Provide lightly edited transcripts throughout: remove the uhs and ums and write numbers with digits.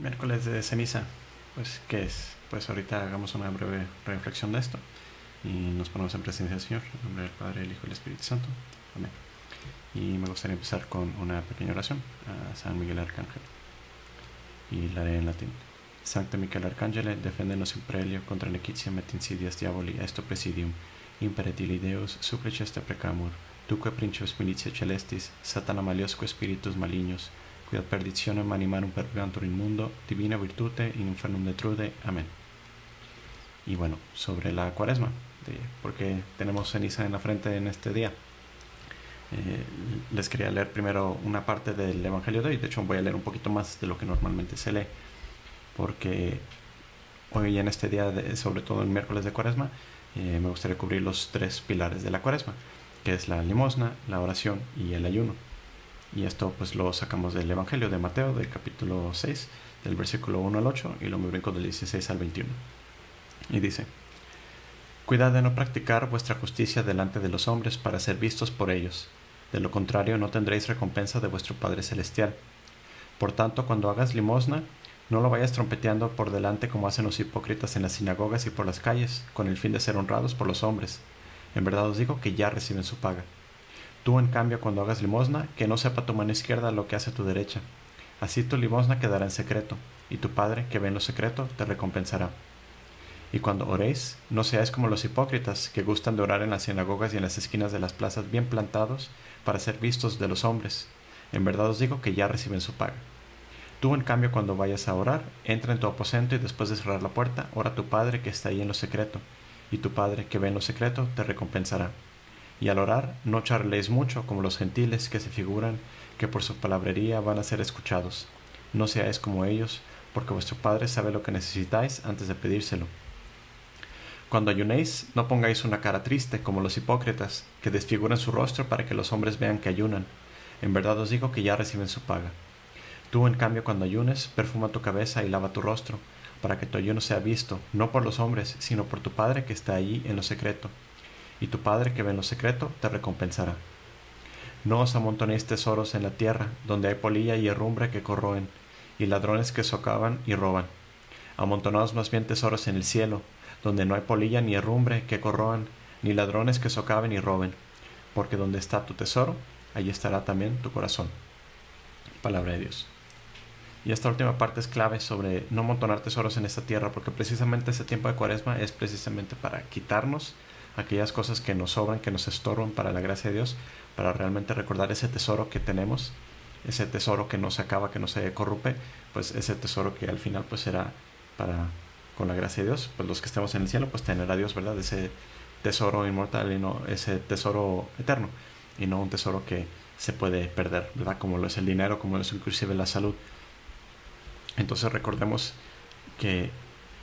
Miércoles de ceniza, pues ¿qué es? Pues ahorita hagamos una breve reflexión de esto y nos ponemos en presencia del Señor, en nombre del Padre, el Hijo y el Espíritu Santo. Amén. Y me gustaría empezar con una pequeña oración a San Miguel Arcángel. Y la haré en latín. Sancte Michael Arcangele, defendenos in prelio contra nequitiam et insidias diaboli esto presidium, imperetili Deus, supplices te precamur, tuque principes militia celestis, satana maliosque spiritus malignos, quid perditionem animarum purgantur in mundo, divina virtute in infernum detrude. Amén. Y bueno, sobre la cuaresma, porque tenemos ceniza en la frente en este día. Les quería leer primero una parte del Evangelio de hoy. De hecho, voy a leer un poquito más de lo que normalmente se lee, porque hoy en este día, sobre todo el miércoles de Cuaresma, me gustaría cubrir los tres pilares de la Cuaresma, que es la limosna, la oración y el ayuno. Y esto pues lo sacamos del Evangelio de Mateo, del capítulo 6, del versículo 1 al 8, y lo me brinco del 16 al 21. Y dice: Cuidad de no practicar vuestra justicia delante de los hombres para ser vistos por ellos. De lo contrario, no tendréis recompensa de vuestro Padre Celestial. Por tanto, cuando hagas limosna, no lo vayas trompeteando por delante como hacen los hipócritas en las sinagogas y por las calles, con el fin de ser honrados por los hombres. En verdad os digo que ya reciben su paga. Tú, en cambio, cuando hagas limosna, que no sepa tu mano izquierda lo que hace tu derecha. Así tu limosna quedará en secreto, y tu Padre, que ve en lo secreto, te recompensará. Y cuando oréis, no seáis como los hipócritas, que gustan de orar en las sinagogas y en las esquinas de las plazas bien plantados, para ser vistos de los hombres. En verdad os digo que ya reciben su paga. Tú, en cambio, cuando vayas a orar, entra en tu aposento y después de cerrar la puerta, ora a tu Padre que está ahí en lo secreto, y tu Padre que ve en lo secreto te recompensará. Y al orar, no charléis mucho como los gentiles que se figuran que por su palabrería van a ser escuchados. No seáis como ellos, porque vuestro Padre sabe lo que necesitáis antes de pedírselo. Cuando ayunéis, no pongáis una cara triste como los hipócritas, que desfiguran su rostro para que los hombres vean que ayunan. En verdad os digo que ya reciben su paga. Tú, en cambio, cuando ayunes, perfuma tu cabeza y lava tu rostro, para que tu ayuno sea visto, no por los hombres, sino por tu Padre que está allí en lo secreto. Y tu Padre que ve en lo secreto te recompensará. No os amontonéis tesoros en la tierra, donde hay polilla y herrumbre que corroen, y ladrones que socavan y roban. Amontonaos más bien tesoros en el cielo, donde no hay polilla ni herrumbre que corroan, ni ladrones que socaven y roben, porque donde está tu tesoro, allí estará también tu corazón. Palabra de Dios. Y esta última parte es clave sobre no amontonar tesoros en esta tierra, porque precisamente este tiempo de Cuaresma es precisamente para quitarnos aquellas cosas que nos sobran, que nos estorban para la gracia de Dios, para realmente recordar ese tesoro que tenemos, ese tesoro que no se acaba, que no se corrompe, pues ese tesoro que al final pues será para, con la gracia de Dios, pues los que estemos en el cielo, pues tener a Dios, ¿verdad? Ese tesoro inmortal y no ese tesoro eterno, y no un tesoro que se puede perder, ¿verdad? Como lo es el dinero, como lo es inclusive la salud. Entonces recordemos que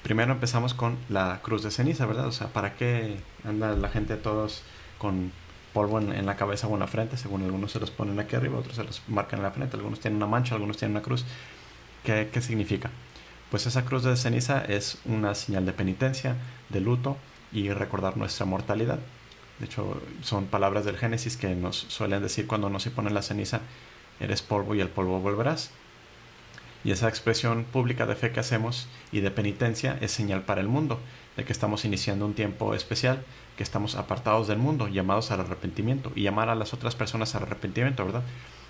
primero empezamos con la cruz de ceniza, ¿verdad? O sea, ¿para qué anda la gente todos con polvo en la cabeza o en la frente? Según algunos se los ponen aquí arriba, otros se los marcan en la frente, algunos tienen una mancha, algunos tienen una cruz. ¿Qué significa? Pues esa cruz de ceniza es una señal de penitencia, de luto y recordar nuestra mortalidad. De hecho, son palabras del Génesis que nos suelen decir cuando no se pone la ceniza: eres polvo y al polvo volverás. Y esa expresión pública de fe que hacemos y de penitencia es señal para el mundo, de que estamos iniciando un tiempo especial, que estamos apartados del mundo, llamados al arrepentimiento, y llamar a las otras personas al arrepentimiento, ¿verdad?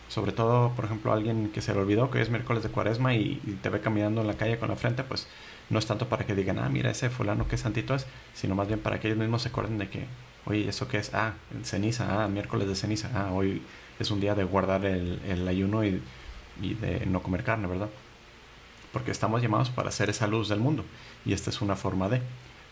Sobre todo, por ejemplo, alguien que se le olvidó que es miércoles de Cuaresma y te ve caminando en la calle con la frente, pues no es tanto para que digan, ah, mira ese fulano qué santito es, sino más bien para que ellos mismos se acuerden de que, oye, ¿eso qué es? Ah, ceniza, ah, miércoles de ceniza, ah, hoy es un día de guardar el ayuno y de no comer carne, ¿verdad? Porque estamos llamados para ser esa luz del mundo, y esta es una forma de,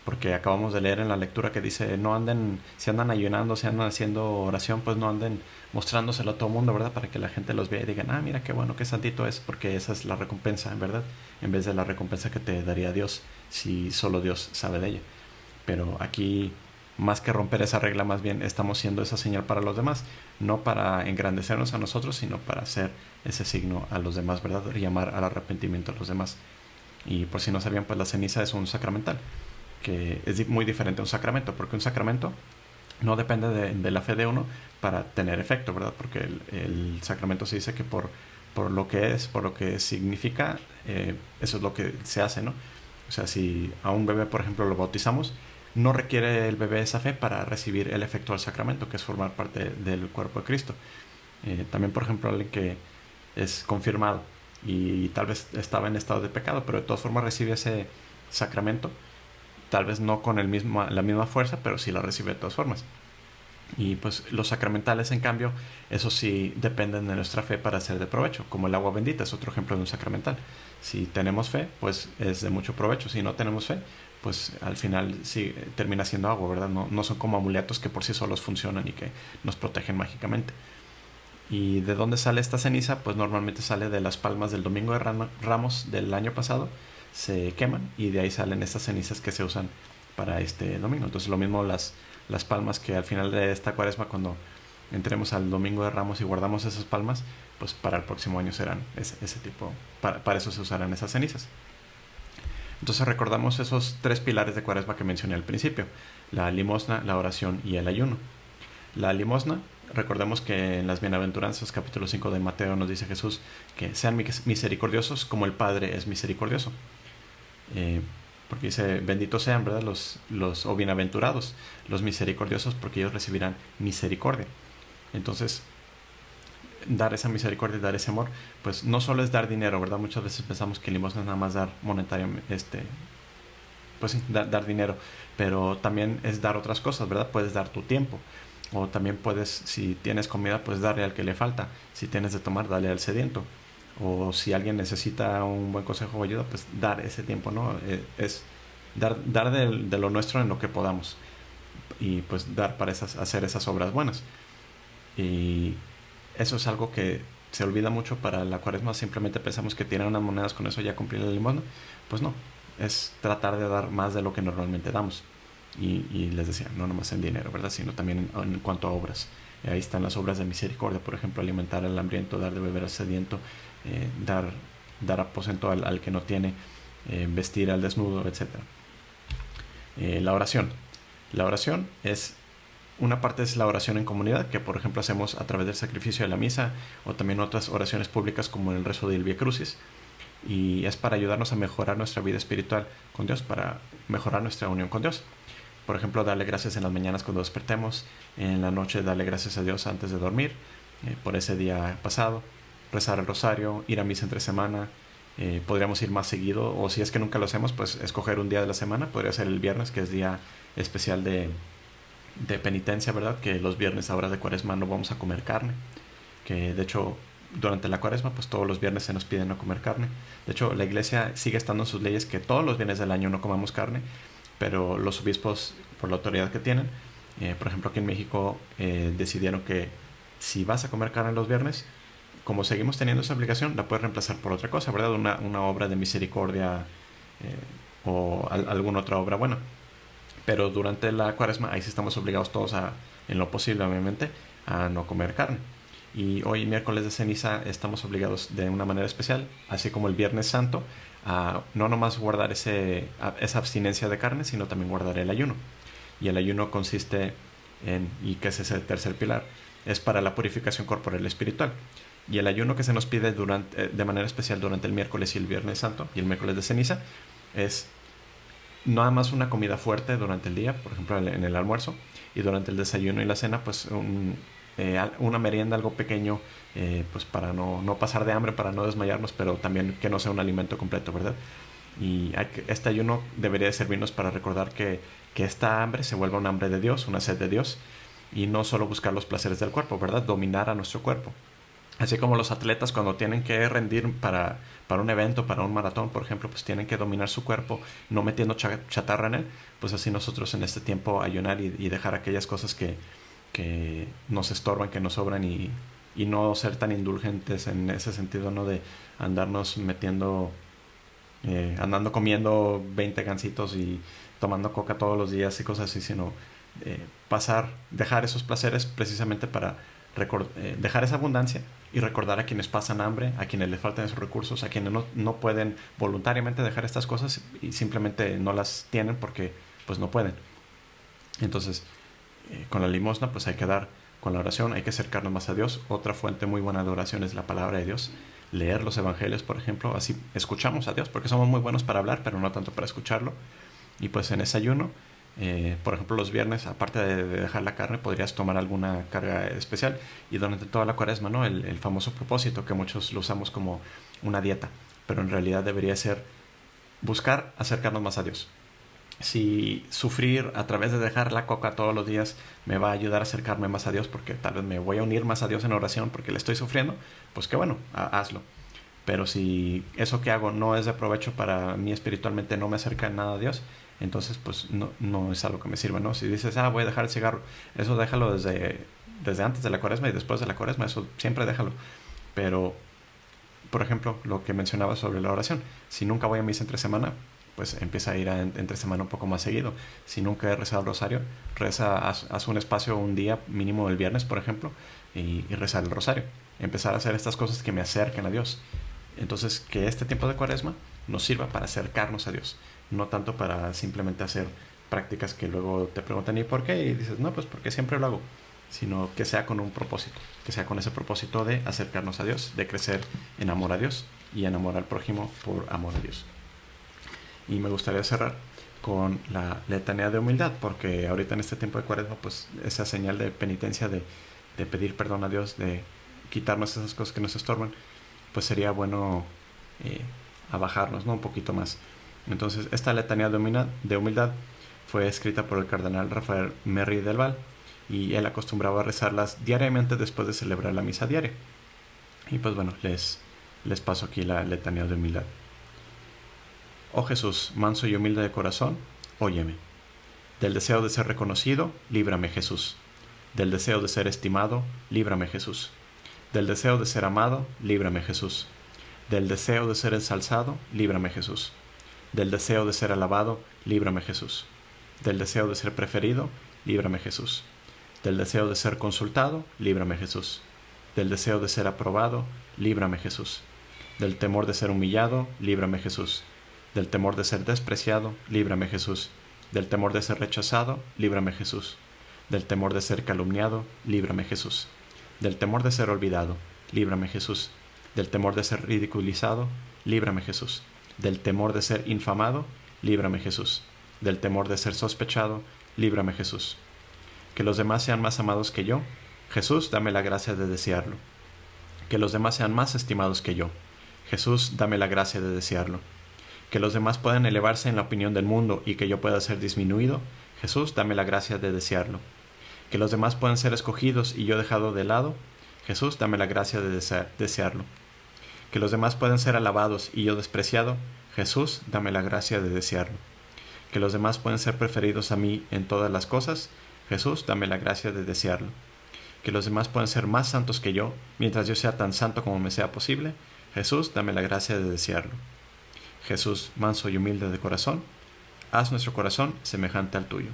porque acabamos de leer en la lectura que dice, no anden, si andan ayunando, si andan haciendo oración, pues no anden mostrándoselo a todo el mundo, ¿verdad? Para que la gente los vea y digan, ah, mira qué bueno, qué santito es, porque esa es la recompensa, en verdad, en vez de la recompensa que te daría Dios, si solo Dios sabe de ella. Pero aquí, más que romper esa regla, más bien estamos siendo esa señal para los demás, no para engrandecernos a nosotros, sino para hacer ese signo a los demás, ¿verdad? Llamar al arrepentimiento a los demás. Y por si no sabían, pues la ceniza es un sacramental, que es muy diferente a un sacramento, porque un sacramento no depende de la fe de uno para tener efecto, ¿verdad? Porque el sacramento se dice que por por lo que es, por lo que significa, eso es lo que se hace, ¿no? O sea, si a un bebé, por ejemplo, lo bautizamos, no requiere el bebé esa fe para recibir el efecto del sacramento, que es formar parte del cuerpo de Cristo. También, por ejemplo, alguien que es confirmado y tal vez estaba en estado de pecado, pero de todas formas recibe ese sacramento, tal vez no con la misma fuerza, pero sí la recibe de todas formas. Y pues los sacramentales, en cambio, eso sí dependen de nuestra fe para ser de provecho, como el agua bendita es otro ejemplo de un sacramental. Si tenemos fe, pues es de mucho provecho. Si no tenemos fe, pues al final sí termina siendo agua, ¿verdad? No son como amuletos que por sí solos funcionan y que nos protegen mágicamente. ¿Y de dónde sale esta ceniza? Pues normalmente sale de las palmas del Domingo de Ramos del año pasado, se queman y de ahí salen estas cenizas que se usan para este domingo. Entonces lo mismo las palmas que al final de esta cuaresma, cuando entremos al Domingo de Ramos y guardamos esas palmas, pues para el próximo año serán ese tipo, para eso se usarán esas cenizas. Entonces recordamos esos 3 pilares de cuaresma que mencioné al principio: la limosna, la oración y el ayuno. La limosna, recordemos que en las bienaventuranzas, capítulo 5 de Mateo, nos dice Jesús que sean misericordiosos como el Padre es misericordioso. Porque dice, benditos sean, ¿verdad? O bienaventurados, los misericordiosos, porque ellos recibirán misericordia. Entonces, dar esa misericordia y dar ese amor, pues no solo es dar dinero, ¿verdad? Muchas veces pensamos que limosna es nada más dar monetariamente, pues sí, dar dinero, pero también es dar otras cosas, ¿verdad? Puedes dar tu tiempo, o también puedes, si tienes comida, pues darle al que le falta, si tienes de tomar, dale al sediento, o si alguien necesita un buen consejo o ayuda, pues dar ese tiempo, ¿no? Es dar de lo nuestro en lo que podamos, y pues dar para hacer esas obras buenas. Y eso es algo que se olvida mucho para la cuaresma. Simplemente pensamos que tirar unas monedas, con eso ya cumplir la limosna. Pues no, es tratar de dar más de lo que normalmente damos. Y les decía, no nomás en dinero, ¿verdad? Sino también en cuanto a obras. Ahí están las obras de misericordia, por ejemplo, alimentar al hambriento, dar de beber al sediento, dar aposento al que no tiene, vestir al desnudo, etc. La oración. La oración es una parte es la oración en comunidad, que por ejemplo hacemos a través del sacrificio de la misa, o también otras oraciones públicas como el rezo del Vía Crucis, y es para ayudarnos a mejorar nuestra vida espiritual con Dios, para mejorar nuestra unión con Dios. Por ejemplo, darle gracias en las mañanas cuando despertemos, en la noche darle gracias a Dios antes de dormir, por ese día pasado, rezar el rosario, ir a misa entre semana. Podríamos ir más seguido, o si es que nunca lo hacemos, pues escoger un día de la semana. Podría ser el viernes, que es día especial de penitencia, ¿verdad? Que los viernes ahora de cuaresma no vamos a comer carne, que de hecho durante la cuaresma pues todos los viernes se nos pide no comer carne. De hecho la iglesia sigue estando en sus leyes que todos los viernes del año no comamos carne, pero los obispos, por la autoridad que tienen, por ejemplo aquí en México, decidieron que si vas a comer carne los viernes, como seguimos teniendo esa obligación, la puedes reemplazar por otra cosa, ¿verdad? Una obra de misericordia, o alguna otra obra buena. Pero durante la cuaresma ahí sí estamos obligados todos en lo posible obviamente, a no comer carne. Y hoy, miércoles de ceniza, estamos obligados de una manera especial, así como el Viernes Santo, a no nomás guardar esa abstinencia de carne, sino también guardar el ayuno. Y el ayuno consiste y que es ese tercer pilar, es para la purificación corporal y espiritual. Y el ayuno que se nos pide de manera especial durante el miércoles y el Viernes Santo y el miércoles de ceniza es nada más una comida fuerte durante el día, por ejemplo en el almuerzo, y durante el desayuno y la cena pues una merienda, algo pequeño, pues para no pasar de hambre, para no desmayarnos, pero también que no sea un alimento completo, ¿verdad? Y este ayuno debería servirnos para recordar que esta hambre se vuelva un hambre de Dios, una sed de Dios, y no solo buscar los placeres del cuerpo, ¿verdad? Dominar a nuestro cuerpo. Así como los atletas cuando tienen que rendir para un evento, para un maratón, por ejemplo, pues tienen que dominar su cuerpo, no metiendo chatarra en él, pues así nosotros en este tiempo ayunar y dejar aquellas cosas que nos estorban, que nos sobran, y no ser tan indulgentes en ese sentido, ¿no? De andarnos metiendo, andando comiendo 20 gancitos y tomando coca todos los días y cosas así, sino dejar esos placeres precisamente para dejar esa abundancia y recordar a quienes pasan hambre, a quienes les faltan esos recursos, a quienes no pueden voluntariamente dejar estas cosas y simplemente no las tienen porque pues no pueden. Entonces, con la limosna pues hay que dar, con la oración hay que acercarnos más a Dios. Otra fuente muy buena de oración es la palabra de Dios. leer los evangelios, por ejemplo, así escuchamos a Dios, porque somos muy buenos para hablar, pero no tanto para escucharlo. Y pues en ese ayuno, por ejemplo, los viernes, aparte de dejar la carne, podrías tomar alguna carga especial. Y durante toda la cuaresma, ¿no? El famoso propósito que muchos lo usamos como una dieta, pero en realidad debería ser buscar acercarnos más a Dios. Si sufrir a través de dejar la coca todos los días me va a ayudar a acercarme más a Dios, porque tal vez me voy a unir más a Dios en oración porque le estoy sufriendo, pues qué bueno, hazlo. Pero si eso que hago no es de provecho para mí espiritualmente, no me acerca en nada a Dios, entonces pues no es algo que me sirva, ¿no? Si dices, voy a dejar el cigarro, eso déjalo desde antes de la cuaresma y después de la cuaresma, eso siempre déjalo. Pero, por ejemplo, lo que mencionaba sobre la oración, si nunca voy a misa entre semana, pues empieza a ir entre semana un poco más seguido. Si nunca he rezado el rosario, haz un espacio un día mínimo el viernes, por ejemplo, y rezar el rosario. Empezar a hacer estas cosas que me acerquen a Dios. Entonces, que este tiempo de cuaresma nos sirva para acercarnos a Dios, no tanto para simplemente hacer prácticas que luego te preguntan ¿y por qué? Y dices, no, pues porque siempre lo hago, sino que sea con un propósito, que sea con ese propósito de acercarnos a Dios, de crecer en amor a Dios y en amor al prójimo por amor a Dios. Y me gustaría cerrar con la letanía de humildad, porque ahorita en este tiempo de cuaresma, pues esa señal de penitencia, de pedir perdón a Dios, de quitarnos esas cosas que nos estorban, pues sería bueno abajarnos, ¿no? Un poquito más. Entonces, esta letanía de humildad fue escrita por el cardenal Rafael Merri del Val, y él acostumbraba a rezarlas diariamente después de celebrar la misa diaria. Y pues bueno, les paso aquí la letanía de humildad. Oh Jesús, manso y humilde de corazón, óyeme. Del deseo de ser reconocido, líbrame Jesús. Del deseo de ser estimado, líbrame Jesús. Del deseo de ser amado, líbrame Jesús. Del deseo de ser ensalzado, líbrame Jesús. Del deseo de ser alabado, líbrame Jesús. Del deseo de ser preferido, líbrame Jesús. Del deseo de ser consultado, líbrame Jesús. Del deseo de ser aprobado, líbrame Jesús. Del temor de ser humillado, líbrame Jesús. Del temor de ser despreciado, líbrame Jesús. Del temor de ser rechazado, líbrame Jesús. Del temor de ser calumniado, líbrame Jesús. Del temor de ser olvidado, líbrame Jesús. Del temor de ser ridiculizado, líbrame Jesús. Del temor de ser infamado, líbrame Jesús. Del temor de ser sospechado, líbrame Jesús. Que los demás sean más amados que yo, Jesús, dame la gracia de desearlo. Que los demás sean más estimados que yo, Jesús, dame la gracia de desearlo. Que los demás puedan elevarse en la opinión del mundo y que yo pueda ser disminuido, Jesús, dame la gracia de desearlo. Que los demás puedan ser escogidos y yo dejado de lado, Jesús, dame la gracia de desearlo. Que los demás puedan ser alabados y yo despreciado, Jesús, dame la gracia de desearlo. Que los demás pueden ser preferidos a mí en todas las cosas, Jesús, dame la gracia de desearlo. Que los demás pueden ser más santos que yo, mientras yo sea tan santo como me sea posible, Jesús, dame la gracia de desearlo. Jesús, manso y humilde de corazón, haz nuestro corazón semejante al tuyo.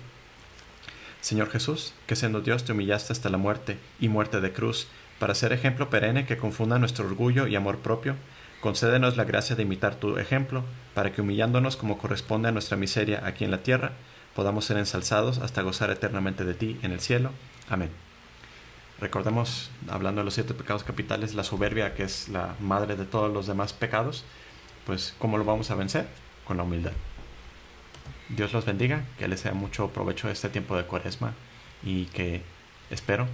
Señor Jesús, que siendo Dios te humillaste hasta la muerte y muerte de cruz, para ser ejemplo perenne que confunda nuestro orgullo y amor propio, concédenos la gracia de imitar tu ejemplo, para que humillándonos como corresponde a nuestra miseria aquí en la tierra, podamos ser ensalzados hasta gozar eternamente de ti en el cielo. Amén. Recordemos, hablando de los 7 pecados capitales, la soberbia, que es la madre de todos los demás pecados, pues ¿cómo lo vamos a vencer? Con la humildad. Dios los bendiga, que les sea mucho provecho este tiempo de cuaresma y que espero,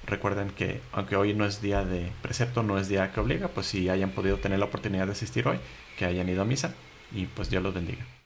recuerden que aunque hoy no es día de precepto, no es día que obliga, pues si hayan podido tener la oportunidad de asistir hoy, que hayan ido a misa y pues Dios los bendiga.